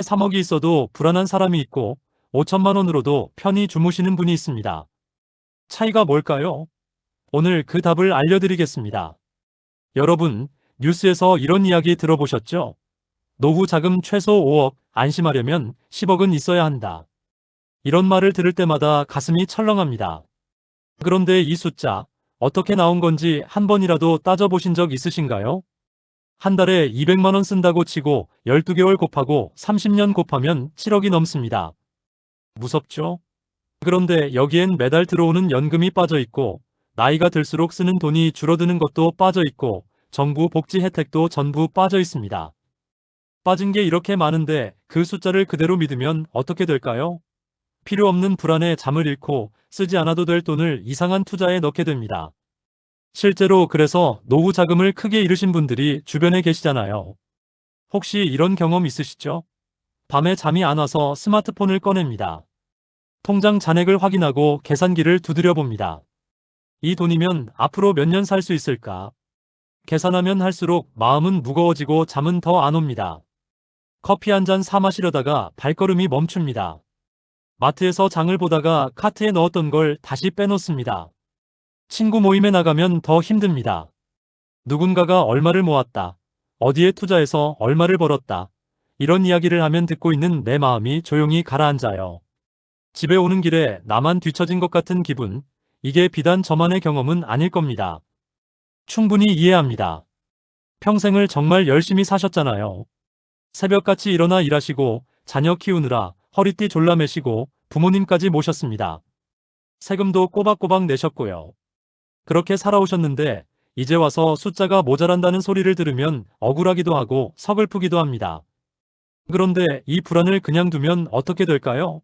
3억이 있어도 불안한 사람이 있고 5천만 원으로도 편히 주무시는 분이 있습니다. 차이가 뭘까요? 오늘 그 답을 알려드리겠습니다. 여러분, 뉴스에서 이런 이야기 들어보셨죠? 노후 자금 최소 5억, 안심하려면 10억은 있어야 한다. 이런 말을 들을 때마다 가슴이 철렁합니다. 그런데 이 숫자, 어떻게 나온 건지 한 번이라도 따져보신 적 있으신가요? 한 달에 200만 원 쓴다고 치고 12개월 곱하고 30년 곱하면 7억이 넘습니다. 무섭죠? 그런데 여기엔 매달 들어오는 연금이 빠져 있고, 나이가 들수록 쓰는 돈이 줄어드는 것도 빠져 있고, 정부 복지 혜택도 전부 빠져 있습니다. 빠진 게 이렇게 많은데 그 숫자를 그대로 믿으면 어떻게 될까요? 필요 없는 불안에 잠을 잃고 쓰지 않아도 될 돈을 이상한 투자에 넣게 됩니다. 실제로 그래서 노후 자금을 크게 잃으신 분들이 주변에 계시잖아요. 혹시 이런 경험 있으시죠? 밤에 잠이 안 와서 스마트폰을 꺼냅니다. 통장 잔액을 확인하고 계산기를 두드려 봅니다. 이 돈이면 앞으로 몇 년 살 수 있을까? 계산하면 할수록 마음은 무거워지고 잠은 더 안 옵니다. 커피 한 잔 사 마시려다가 발걸음이 멈춥니다. 마트에서 장을 보다가 카트에 넣었던 걸 다시 빼놓습니다. 친구 모임에 나가면 더 힘듭니다. 누군가가 얼마를 모았다. 어디에 투자해서 얼마를 벌었다. 이런 이야기를 하면 듣고 있는 내 마음이 조용히 가라앉아요. 집에 오는 길에 나만 뒤처진 것 같은 기분, 이게 비단 저만의 경험은 아닐 겁니다. 충분히 이해합니다. 평생을 정말 열심히 사셨잖아요. 새벽같이 일어나 일하시고 자녀 키우느라 허리띠 졸라매시고 부모님까지 모셨습니다. 세금도 꼬박꼬박 내셨고요. 그렇게 살아오셨는데 이제 와서 숫자가 모자란다는 소리를 들으면 억울하기도 하고 서글프기도 합니다. 그런데 이 불안을 그냥 두면 어떻게 될까요?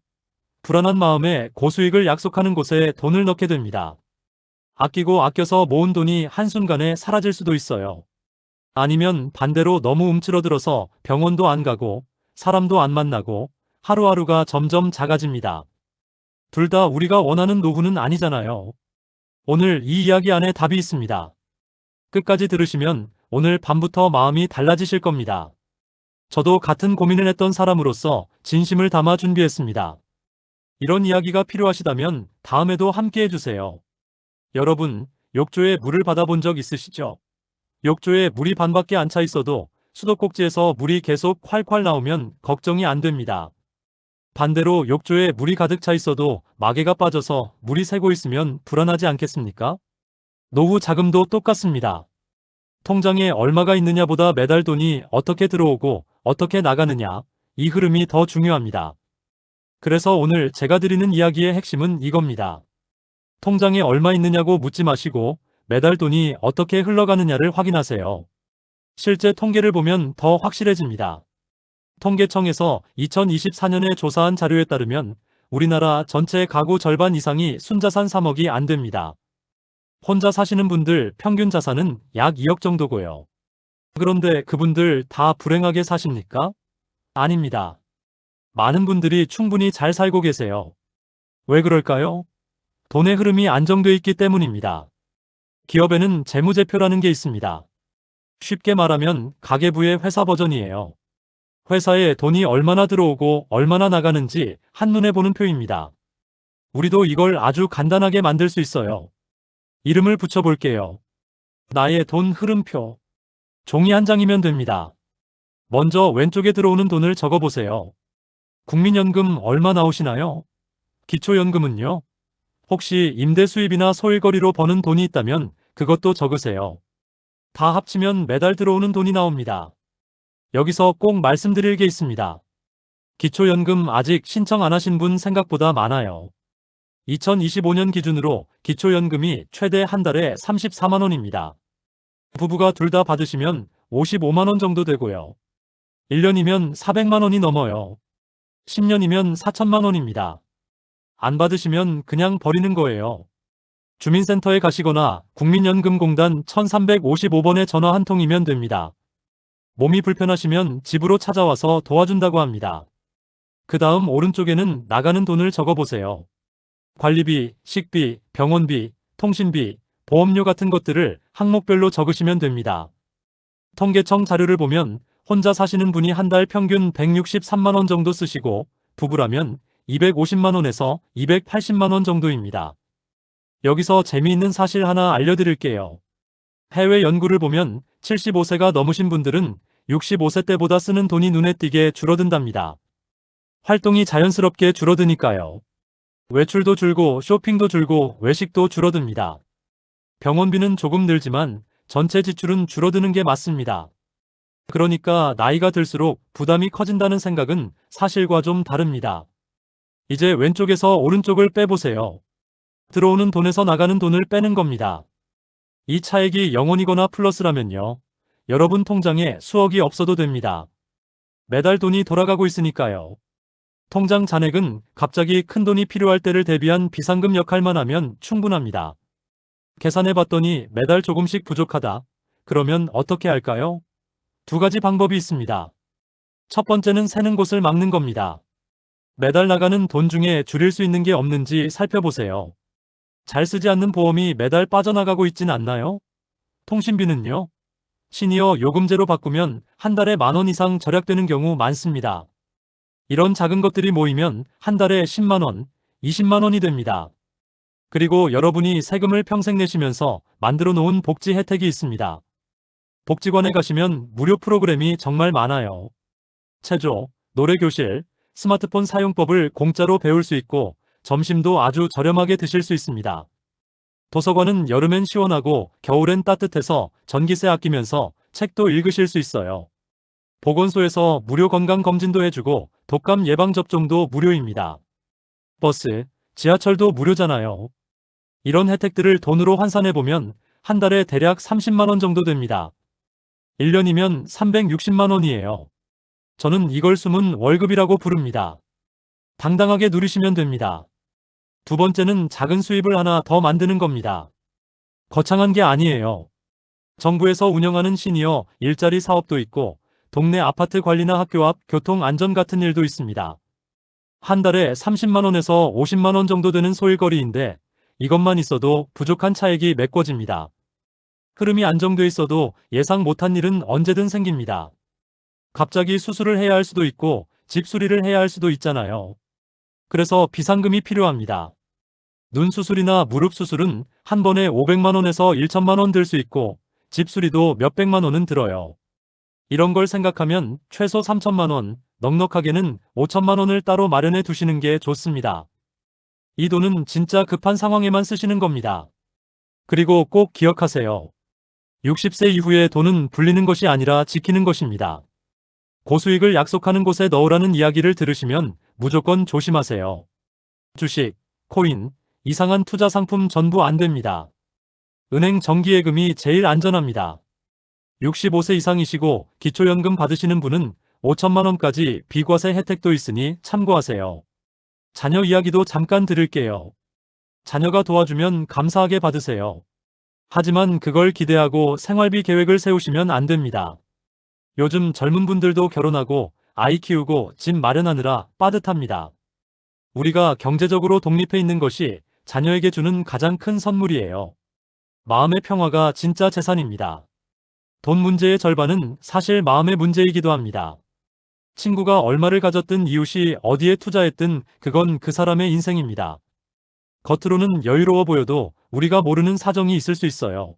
불안한 마음에 고수익을 약속하는 곳에 돈을 넣게 됩니다. 아끼고 아껴서 모은 돈이 한순간에 사라질 수도 있어요. 아니면 반대로 너무 움츠러들어서 병원도 안 가고 사람도 안 만나고 하루하루가 점점 작아집니다. 둘 다 우리가 원하는 노후는 아니잖아요. 오늘 이 이야기 안에 답이 있습니다. 끝까지 들으시면 오늘 밤부터 마음이 달라지실 겁니다. 저도 같은 고민을 했던 사람으로서 진심을 담아 준비했습니다. 이런 이야기가 필요하시다면 다음에도 함께 해주세요. 여러분, 욕조에 물을 받아본 적 있으시죠? 욕조에 물이 반밖에 안 차 있어도 수도꼭지에서 물이 계속 콸콸 나오면 걱정이 안 됩니다. 반대로 욕조에 물이 가득 차 있어도 마개가 빠져서 물이 새고 있으면 불안하지 않겠습니까? 노후 자금도 똑같습니다. 통장에 얼마가 있느냐보다 매달 돈이 어떻게 들어오고 어떻게 나가느냐, 이 흐름이 더 중요합니다. 그래서 오늘 제가 드리는 이야기의 핵심은 이겁니다. 통장에 얼마 있느냐고 묻지 마시고 매달 돈이 어떻게 흘러가느냐를 확인하세요. 실제 통계를 보면 더 확실해집니다. 통계청에서 2024년에 조사한 자료에 따르면 우리나라 전체 가구 절반 이상이 순자산 3억이 안 됩니다. 혼자 사시는 분들 평균 자산은 약 2억 정도고요. 그런데 그분들 다 불행하게 사십니까? 아닙니다. 많은 분들이 충분히 잘 살고 계세요. 왜 그럴까요? 돈의 흐름이 안정돼 있기 때문입니다. 기업에는 재무제표라는 게 있습니다. 쉽게 말하면 가계부의 회사 버전이에요. 회사에 돈이 얼마나 들어오고 얼마나 나가는지 한눈에 보는 표입니다. 우리도 이걸 아주 간단하게 만들 수 있어요. 이름을 붙여볼게요. 나의 돈 흐름표. 종이 한 장이면 됩니다. 먼저 왼쪽에 들어오는 돈을 적어보세요. 국민연금 얼마 나오시나요? 기초연금은요? 혹시 임대 수입이나 소일거리로 버는 돈이 있다면 그것도 적으세요. 다 합치면 매달 들어오는 돈이 나옵니다. 여기서 꼭 말씀드릴 게 있습니다. 기초연금 아직 신청 안 하신 분 생각보다 많아요. 2025년 기준으로 기초연금이 최대 한 달에 34만 원입니다. 부부가 둘 다 받으시면 55만 원 정도 되고요. 1년이면 400만 원이 넘어요. 10년이면 4천만 원입니다. 안 받으시면 그냥 버리는 거예요. 주민센터에 가시거나 국민연금공단 1355번에 전화 한 통이면 됩니다. 몸이 불편하시면 집으로 찾아와서 도와준다고 합니다. 그 다음 오른쪽에는 나가는 돈을 적어보세요. 관리비, 식비, 병원비, 통신비, 보험료 같은 것들을 항목별로 적으시면 됩니다. 통계청 자료를 보면 혼자 사시는 분이 한 달 평균 163만 원 정도 쓰시고 부부라면 250만 원에서 280만 원 정도입니다. 여기서 재미있는 사실 하나 알려드릴게요. 해외 연구를 보면 75세가 넘으신 분들은 65세 때보다 쓰는 돈이 눈에 띄게 줄어든답니다. 활동이 자연스럽게 줄어드니까요. 외출도 줄고 쇼핑도 줄고 외식도 줄어듭니다. 병원비는 조금 늘지만 전체 지출은 줄어드는 게 맞습니다. 그러니까 나이가 들수록 부담이 커진다는 생각은 사실과 좀 다릅니다. 이제 왼쪽에서 오른쪽을 빼보세요. 들어오는 돈에서 나가는 돈을 빼는 겁니다. 이 차액이 0원이거나 플러스라면요. 여러분 통장에 수억이 없어도 됩니다. 매달 돈이 돌아가고 있으니까요. 통장 잔액은 갑자기 큰 돈이 필요할 때를 대비한 비상금 역할만 하면 충분합니다. 계산해봤더니 매달 조금씩 부족하다. 그러면 어떻게 할까요? 두 가지 방법이 있습니다. 첫 번째는 새는 곳을 막는 겁니다. 매달 나가는 돈 중에 줄일 수 있는 게 없는지 살펴보세요. 잘 쓰지 않는 보험이 매달 빠져나가고 있진 않나요? 통신비는요? 시니어 요금제로 바꾸면 한 달에 10,000원 이상 절약되는 경우 많습니다. 이런 작은 것들이 모이면 한 달에 10만 원, 20만 원이 됩니다. 그리고 여러분이 세금을 평생 내시면서 만들어 놓은 복지 혜택이 있습니다. 복지관에 가시면 무료 프로그램이 정말 많아요. 체조, 노래교실, 스마트폰 사용법을 공짜로 배울 수 있고 점심도 아주 저렴하게 드실 수 있습니다. 도서관은 여름엔 시원하고 겨울엔 따뜻해서 전기세 아끼면서 책도 읽으실 수 있어요. 보건소에서 무료 건강검진도 해주고 독감 예방접종도 무료입니다. 버스, 지하철도 무료잖아요. 이런 혜택들을 돈으로 환산해보면 한 달에 대략 30만 원 정도 됩니다. 1년이면 360만 원이에요. 저는 이걸 숨은 월급이라고 부릅니다. 당당하게 누리시면 됩니다. 두 번째는 작은 수입을 하나 더 만드는 겁니다. 거창한 게 아니에요. 정부에서 운영하는 시니어 일자리 사업도 있고 동네 아파트 관리나 학교 앞 교통 안전 같은 일도 있습니다. 한 달에 30만 원에서 50만 원 정도 되는 소일거리인데 이것만 있어도 부족한 차액이 메꿔집니다. 흐름이 안정돼 있어도 예상 못한 일은 언제든 생깁니다. 갑자기 수술을 해야 할 수도 있고 집 수리를 해야 할 수도 있잖아요. 그래서 비상금이 필요합니다. 눈 수술이나 무릎 수술은 한 번에 500만 원에서 1천만 원 들 수 있고 집 수리도 몇백만 원은 들어요. 이런 걸 생각하면 최소 3천만 원, 넉넉하게는 5천만 원을 따로 마련해 두시는 게 좋습니다. 이 돈은 진짜 급한 상황에만 쓰시는 겁니다. 그리고 꼭 기억하세요. 60세 이후에 돈은 불리는 것이 아니라 지키는 것입니다. 고수익을 약속하는 곳에 넣으라는 이야기를 들으시면 무조건 조심하세요. 주식, 코인, 이상한 투자 상품 전부 안 됩니다. 은행 정기예금이 제일 안전합니다. 65세 이상이시고 기초연금 받으시는 분은 5천만 원까지 비과세 혜택도 있으니 참고하세요. 자녀 이야기도 잠깐 드릴게요. 자녀가 도와주면 감사하게 받으세요. 하지만 그걸 기대하고 생활비 계획을 세우시면 안 됩니다. 요즘 젊은 분들도 결혼하고 아이 키우고 집 마련하느라 빠듯합니다. 우리가 경제적으로 독립해 있는 것이 자녀에게 주는 가장 큰 선물이에요. 마음의 평화가 진짜 재산입니다. 돈 문제의 절반은 사실 마음의 문제이기도 합니다. 친구가 얼마를 가졌든 이웃이 어디에 투자했든 그건 그 사람의 인생입니다. 겉으로는 여유로워 보여도 우리가 모르는 사정이 있을 수 있어요.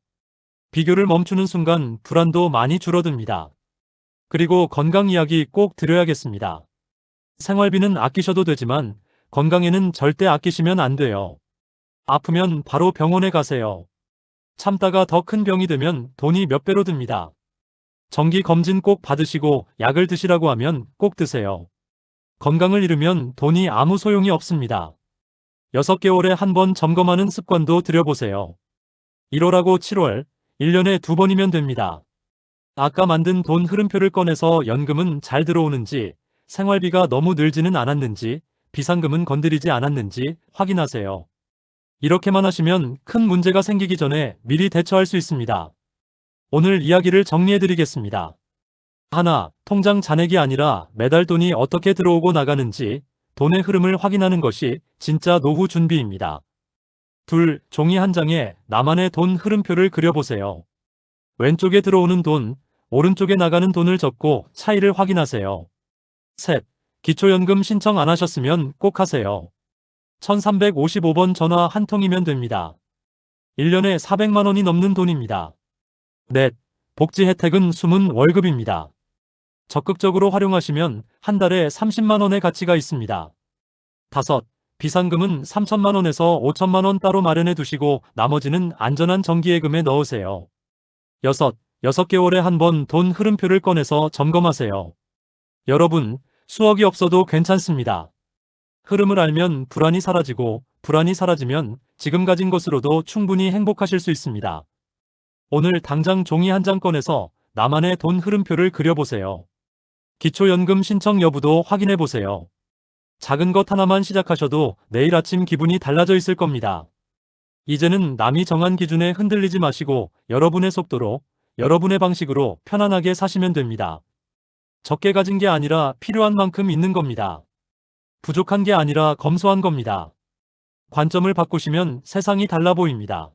비교를 멈추는 순간 불안도 많이 줄어듭니다. 그리고 건강 이야기 꼭 드려야겠습니다. 생활비는 아끼셔도 되지만 건강에는 절대 아끼시면 안 돼요. 아프면 바로 병원에 가세요. 참다가 더 큰 병이 되면 돈이 몇 배로 듭니다. 정기 검진 꼭 받으시고 약을 드시라고 하면 꼭 드세요. 건강을 잃으면 돈이 아무 소용이 없습니다. 6개월에 한 번 점검하는 습관도 들여보세요. 1월하고 7월, 1년에 2번이면 됩니다. 아까 만든 돈 흐름표를 꺼내서 연금은 잘 들어오는지, 생활비가 너무 늘지는 않았는지, 비상금은 건드리지 않았는지 확인하세요. 이렇게만 하시면 큰 문제가 생기기 전에 미리 대처할 수 있습니다. 오늘 이야기를 정리해드리겠습니다. 하나, 통장 잔액이 아니라 매달 돈이 어떻게 들어오고 나가는지 돈의 흐름을 확인하는 것이 진짜 노후 준비입니다. 둘, 종이 한 장에 나만의 돈 흐름표를 그려보세요. 왼쪽에 들어오는 돈, 오른쪽에 나가는 돈을 적고 차이를 확인하세요. 셋. 기초연금 신청 안 하셨으면 꼭 하세요. 1355번 전화 한 통이면 됩니다. 1년에 400만 원이 넘는 돈입니다. 넷. 복지 혜택은 숨은 월급입니다. 적극적으로 활용하시면 한 달에 30만 원의 가치가 있습니다. 다섯. 비상금은 3천만 원에서 5천만 원 따로 마련해 두시고 나머지는 안전한 정기예금에 넣으세요. 여섯. 6개월에 한 번 돈 흐름표를 꺼내서 점검하세요. 여러분, 수억이 없어도 괜찮습니다. 흐름을 알면 불안이 사라지고 불안이 사라지면 지금 가진 것으로도 충분히 행복하실 수 있습니다. 오늘 당장 종이 한 장 꺼내서 나만의 돈 흐름표를 그려보세요. 기초연금 신청 여부도 확인해보세요. 작은 것 하나만 시작하셔도 내일 아침 기분이 달라져 있을 겁니다. 이제는 남이 정한 기준에 흔들리지 마시고 여러분의 속도로, 여러분의 방식으로 편안하게 사시면 됩니다. 적게 가진 게 아니라 필요한 만큼 있는 겁니다. 부족한 게 아니라 검소한 겁니다. 관점을 바꾸시면 세상이 달라 보입니다.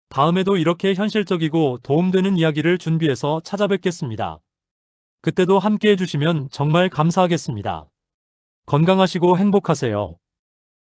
다음에도 이렇게 현실적이고 도움되는 이야기를 준비해서 찾아뵙겠습니다. 그때도 함께 해주시면 정말 감사하겠습니다. 건강하시고 행복하세요.